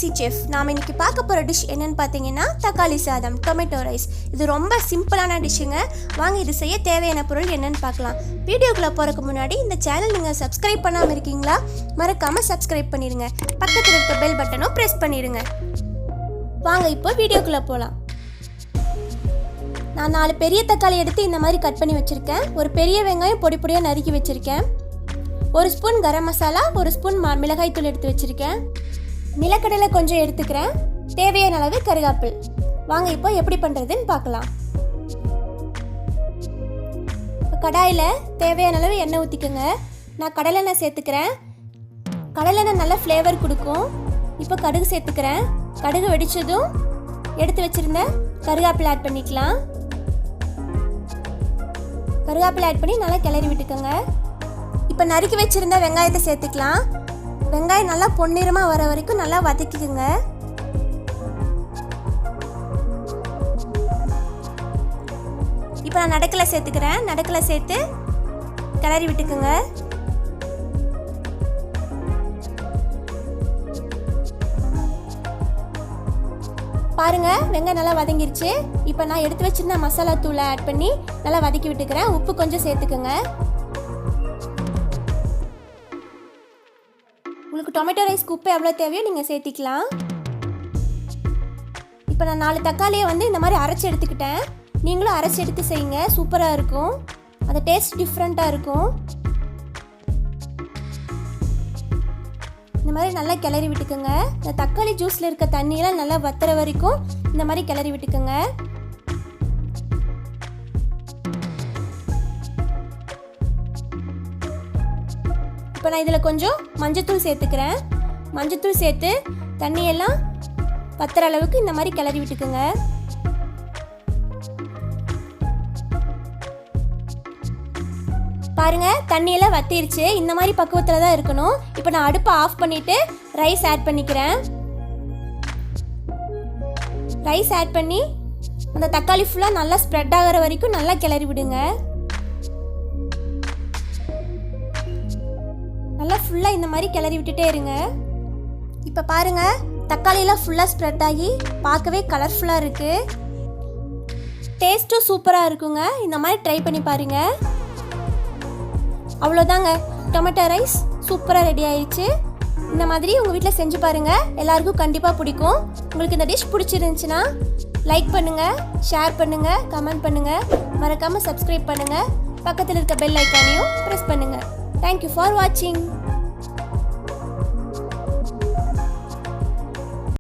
Easy chef. நாம் இன்னைக்கு பார்க்க போகிற டிஷ் என்னென்னு பார்த்தீங்கன்னா தக்காளி சாதம், டொமேட்டோ ரைஸ். இது ரொம்ப சிம்பிளான டிஷ்ஷுங்க. வாங்க இது செய்ய தேவையான பொருள் என்னென்னு பார்க்கலாம். வீடியோக்குள்ளே போகிறதுக்கு முன்னாடி இந்த சேனல் நீங்கள் சப்ஸ்கிரைப் பண்ணாமல் இருக்கீங்களா? மறக்காமல் சப்ஸ்கிரைப் பண்ணிடுங்க. பக்கத்தில் இருக்க பெல் பட்டனும் ப்ரெஸ் பண்ணிடுங்க. வாங்க இப்போ வீடியோக்குள்ளே போகலாம். நான் 4 பெரிய தக்காளி எடுத்து இந்த மாதிரி கட் பண்ணி வச்சுருக்கேன். ஒரு பெரிய வெங்காயம் பொடி பொடியாக நறுக்கி வச்சுருக்கேன். 1 ஸ்பூன் கரம் மசாலா, 1 ஸ்பூன் மிளகாய் தூள் எடுத்து வச்சுருக்கேன். நிலக்கடலை கொஞ்சம் எடுத்துக்கிறேன். தேவையான அளவு கருவேப்பிலை. வாங்க இப்போ எப்படி பண்ணுறதுன்னு பார்க்கலாம். இப்போ கடாயில் தேவையான அளவு எண்ணெய் ஊற்றிக்கோங்க. நான் கடலெண்ணெய் சேர்த்துக்கிறேன். கடலெண்ணெய் நல்ல ஃப்ளேவர் கொடுக்கும். இப்போ கடுகு சேர்த்துக்கிறேன். கடுகு வெடித்ததும் எடுத்து வச்சுருந்த கருவேப்பிலை ஆட் பண்ணிக்கலாம். கருவேப்பிலை ஆட் பண்ணி நல்லா கிளறி விட்டுக்கோங்க. இப்போ நறுக்கி வச்சுருந்த வெங்காயத்தை சேர்த்துக்கலாம். வெங்காயம் நல்லா பொன்னிறமாக வர வரைக்கும் நல்லா வதக்கிக்கோங்க. இப்போ நான் நடக்கலை சேர்த்துக்கிறேன். நடக்கலை சேர்த்து கிளறி விட்டுக்கோங்க. பாருங்க, வெங்காயம் நல்லா வதங்கிருச்சு. இப்போ நான் எடுத்து வச்சிருந்த மசாலா தூளை ஆட் பண்ணி நல்லா வதக்கி விட்டுக்கிறேன். உப்பு கொஞ்சம் சேர்த்துக்கோங்க. உங்களுக்கு டொமேட்டோ ரைஸ்க்கு உப்பு எவ்வளோ தேவையோ நீங்கள் சேர்த்திக்கலாம். இப்போ நான் 4 தக்காளியை இந்த மாதிரி அரைச்சி எடுத்துக்கிட்டேன். நீங்களும் அரைச்சி எடுத்து செய்யுங்க, சூப்பராக இருக்கும். அந்த டேஸ்ட் டிஃப்ரெண்ட்டாக இருக்கும். இந்த மாதிரி நல்லா கிளறி விட்டுக்கோங்க. இந்த தக்காளி ஜூஸில் இருக்க தண்ணியெல்லாம் நல்லா வத்துற வரைக்கும் இந்த மாதிரி கிளறி விட்டுக்கோங்க. இப்போ நான் இதில் கொஞ்சம் மஞ்சத்தூள் சேர்த்துக்கிறேன். மஞ்சத்தூள் சேர்த்து தண்ணியெல்லாம் வத்துற அளவுக்கு இந்த மாதிரி கிளறி விட்டுக்குங்க. பாருங்க, தண்ணியெல்லாம் வத்திருச்சு. இந்த மாதிரி பக்குவத்தில் தான் இருக்கணும். இப்போ நான் அடுப்பை ஆஃப் பண்ணிவிட்டு ரைஸ் ஆட் பண்ணிக்கிறேன். ரைஸ் ஆட் பண்ணி அந்த தக்காளி ஃபுல்லாக நல்லா ஸ்ப்ரெட் ஆகிற வரைக்கும் நல்லா கிளறி விடுங்க. நல்லா ஃபுல்லாக இந்த மாதிரி கிளறி விட்டுட்டே இருங்க. இப்போ பாருங்கள், தக்காளியெல்லாம் ஃபுல்லாக ஸ்ப்ரெட் ஆகி பார்க்கவே கலர்ஃபுல்லாக இருக்குது. டேஸ்ட்டும் சூப்பராக இருக்குங்க. இந்த மாதிரி ட்ரை பண்ணி பாருங்கள். அவ்வளோதாங்க, டொமேட்டோ ரைஸ் சூப்பராக ரெடி ஆயிடுச்சு. இந்த மாதிரி உங்கள் வீட்டில் செஞ்சு பாருங்கள். எல்லாருக்கும் கண்டிப்பாக பிடிக்கும். உங்களுக்கு இந்த டிஷ் பிடிச்சிருந்துச்சுன்னா லைக் பண்ணுங்கள், ஷேர் பண்ணுங்கள், கமெண்ட் பண்ணுங்கள். மறக்காமல் சப்ஸ்கிரைப் பண்ணுங்கள். பக்கத்தில் இருக்க பெல் ஐக்கானையும் ப்ரெஸ் பண்ணுங்கள். Thank you for watching.